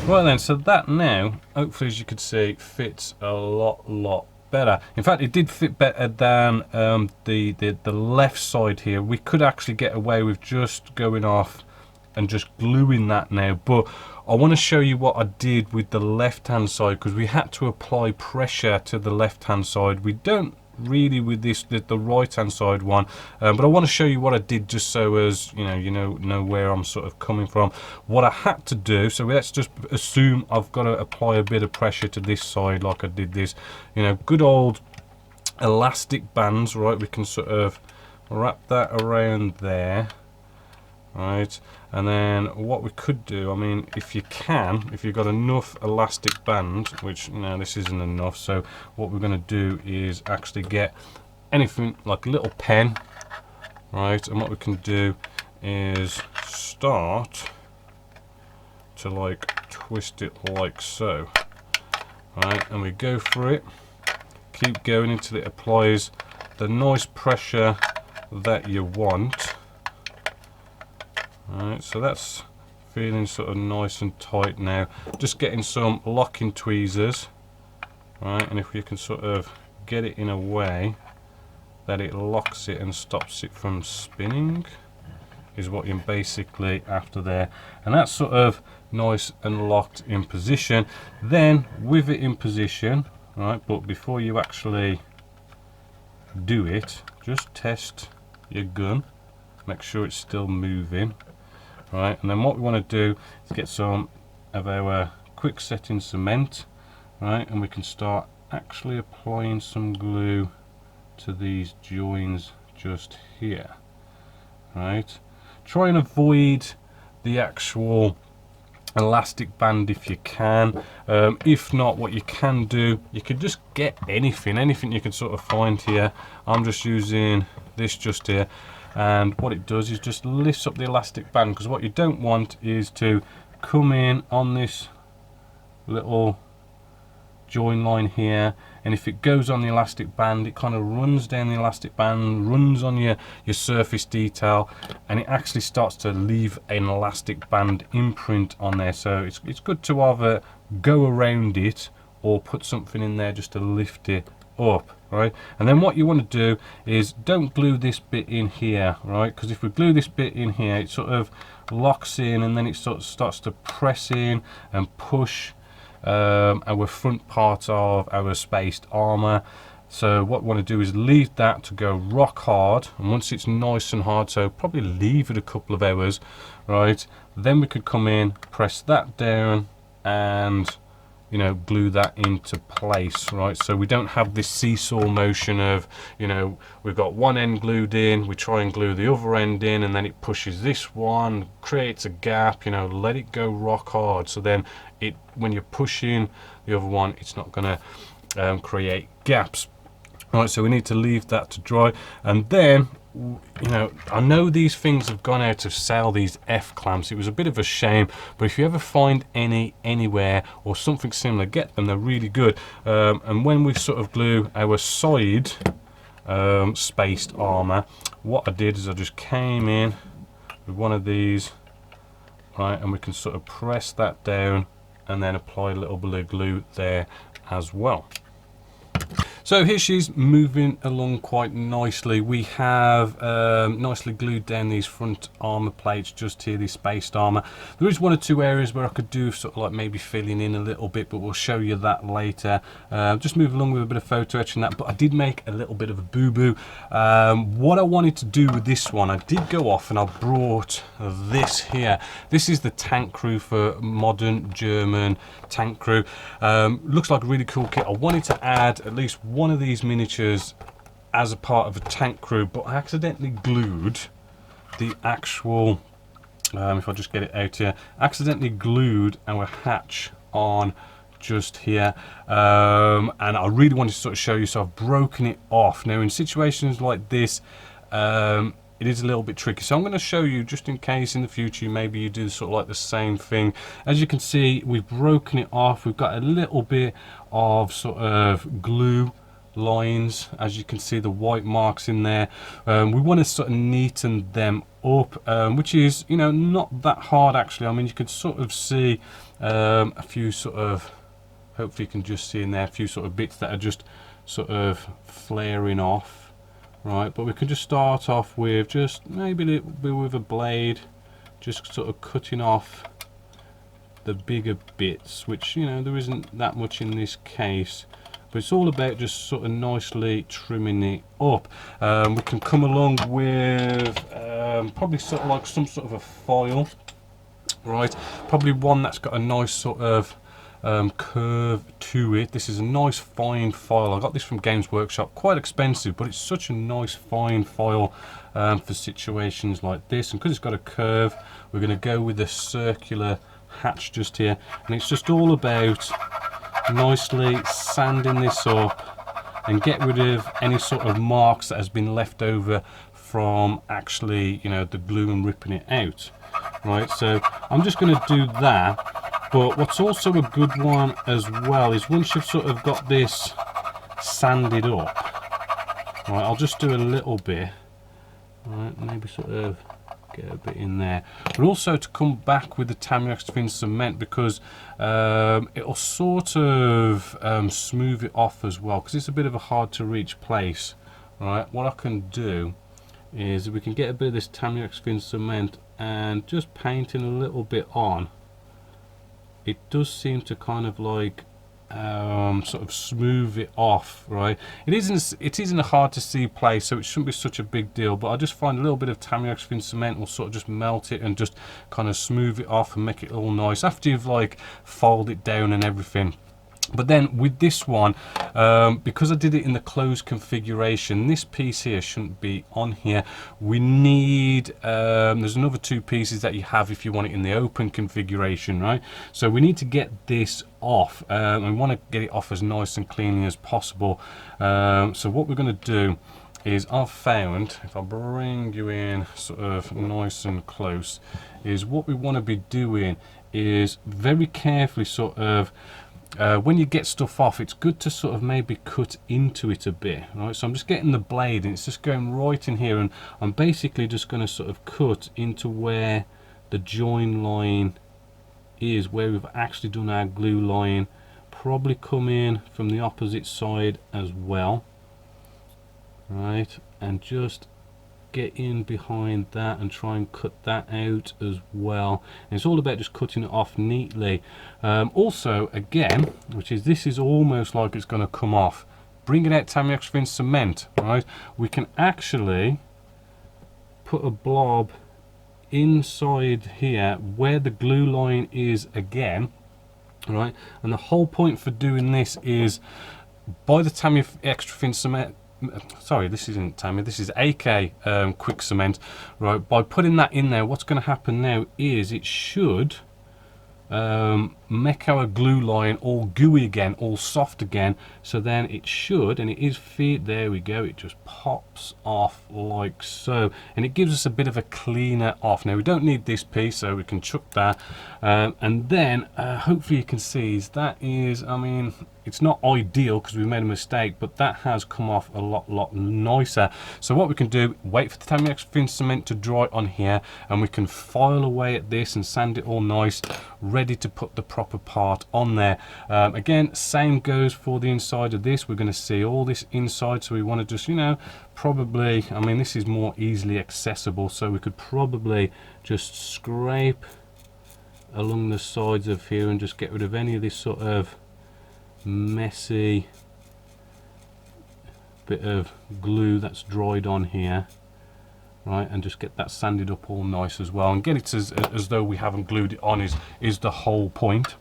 Right then, so that now, hopefully as you could see, fits a lot better. In fact, it did fit better than the left side here. We could actually get away with just going off and just gluing that now, but I want to show you what I did with the left hand side, because we had to apply pressure to the left hand side. We don't really with this the right hand side one, but I want to show you what I did, just so as you know where I'm sort of coming from, what I had to do. So let's just assume I've got to apply a bit of pressure to this side like I did this, good old elastic bands, right? We can sort of wrap that around there, right? And then what we could do, I mean, if you've got enough elastic band, which this isn't enough, so what we're going to do is actually get anything like a little pen, right? And what we can do is start to like twist it like so, right? And we go for it, keep going until it applies the nice pressure that you want. Alright, so that's feeling sort of nice and tight now. Just getting some locking tweezers, right? And if you can sort of get it in a way that it locks it and stops it from spinning, is what you're basically after there. And that's sort of nice and locked in position. Then with it in position, right? But before you actually do it, just test your gun, make sure it's still moving. Right, and then what we want to do is get some of our quick setting cement, right, and we can start actually applying some glue to these joins just here, right. Try and avoid the actual elastic band if you can. If not, what you can do, you can just get anything you can sort of find here. I'm just using this just here. And what it does is just lifts up the elastic band, because what you don't want is to come in on this little join line here, and if it goes on the elastic band, it kind of runs down the elastic band, runs on your surface detail, and it actually starts to leave an elastic band imprint on there. So it's good to either go around it or put something in there just to lift it up, right? And then what you want to do is don't glue this bit in here, right? Because if we glue this bit in here, it sort of locks in, and then it sort of starts to press in and push our front part of our spaced armor. So what we want to do is leave that to go rock hard, and once it's nice and hard, so probably leave it a couple of hours, right? Then we could come in, press that down, and glue that into place, right? So we don't have this seesaw motion of, we've got one end glued in, we try and glue the other end in, and then it pushes this one, creates a gap, let it go rock hard. So then when you're pushing the other one, it's not going to create gaps. Right, so we need to leave that to dry, and then I know these things have gone out of sale, these F clamps. It was a bit of a shame, but if you ever find any anywhere or something similar, get them. They're really good. And when we sort of glue our side spaced armor, what I did is I just came in with one of these, right, and we can sort of press that down and then apply a little bit of glue there as well. So here she's moving along quite nicely. We have nicely glued down these front armor plates just here, the spaced armor. There is one or two areas where I could do sort of like maybe filling in a little bit, but we'll show you that later. Just move along with a bit of photo etching that, but I did make a little bit of a boo-boo. What I wanted to do with this one, I did go off and I brought this here. This is the tank crew for modern German tank crew. Looks like a really cool kit. I wanted to add at least one of these miniatures as a part of a tank crew, but I accidentally glued the actual, if I just get it out here, accidentally glued our hatch on just here, and I really wanted to sort of show you, so I've broken it off. Now in situations like this, it is a little bit tricky, so I'm going to show you just in case in the future maybe you do sort of like the same thing. As you can see, we've broken it off. We've got a little bit of sort of glue lines, as you can see the white marks in there. We want to sort of neaten them up, which is, you know, not that hard actually. I mean, you can sort of see a few sort of, hopefully you can just see in there a few sort of bits that are just sort of flaring off, right? But we can just start off with just maybe a little bit with a blade, just sort of cutting off the bigger bits, which, you know, there isn't that much in this case, but it's all about just sort of nicely trimming it up. We can come along with probably sort of like some sort of a file, right? Probably one that's got a nice sort of curve to it. This is a nice fine file. I got this from Games Workshop, quite expensive, but it's such a nice fine file for situations like this. And because it's got a curve, we're going to go with a circular hatch just here, and it's just all about nicely sanding this up and get rid of any sort of marks that has been left over from actually, you know, the glue and ripping it out, right? So I'm just going to do that. But what's also a good one as well is once you've sort of got this sanded up, right, I'll just do a little bit, right, maybe sort of get a bit in there, but also to come back with the Tamiya's thin cement, because it'll sort of smooth it off as well, because it's a bit of a hard to reach place, right? What I can do is we can get a bit of this Tamiya's thin cement and just painting a little bit on. It does seem to kind of like sort of smooth it off, right? It isn't a hard to see place, so it shouldn't be such a big deal, but I just find a little bit of Tamiya's thin cement will sort of just melt it and just kind of smooth it off and make it all nice after you've like folded it down and everything. But then with this one, because I did it in the closed configuration, this piece here shouldn't be on here. We need, there's another two pieces that you have if you want it in the open configuration, right? So we need to get this off, and we want to get it off as nice and cleanly as possible. So what we're going to do is, I've found, if I bring you in sort of nice and close, is what we want to be doing is very carefully sort of, when you get stuff off, it's good to sort of maybe cut into it a bit, right? So I'm just getting the blade and it's just going right in here, and I'm basically just going to sort of cut into where the join line is, where we've actually done our glue line. Probably come in from the opposite side as well, right? And just get in behind that and try and cut that out as well. And it's all about just cutting it off neatly. Also, again, which is, this is almost like it's going to come off, bringing out Tamiya's thin cement, right? We can actually put a blob inside here where the glue line is again, right? And the whole point for doing this is, by the Tamiya extra thin cement, sorry, this isn't Tamiya, this is AK quick cement, right? By putting that in there, what's going to happen now is it should make our glue line all gooey again, all soft again. So then it should, and it is there we go, it just pops off like so, and it gives us a bit of a cleaner off. Now we don't need this piece, so we can chuck that, and then hopefully you can see that is, I mean, it's not ideal because we made a mistake, but that has come off a lot nicer. So what we can do, wait for the Tamiya's thin cement to dry on here, and we can file away at this and sand it all nice, ready to put the proper part on there. Again, same goes for the inside of this. We're going to see all this inside, so we want to just, you know, probably, I mean, this is more easily accessible, so we could probably just scrape along the sides of here and just get rid of any of this sort of messy bit of glue that's dried on here, right? And just get that sanded up all nice as well, and get it as though we haven't glued it on is the whole point.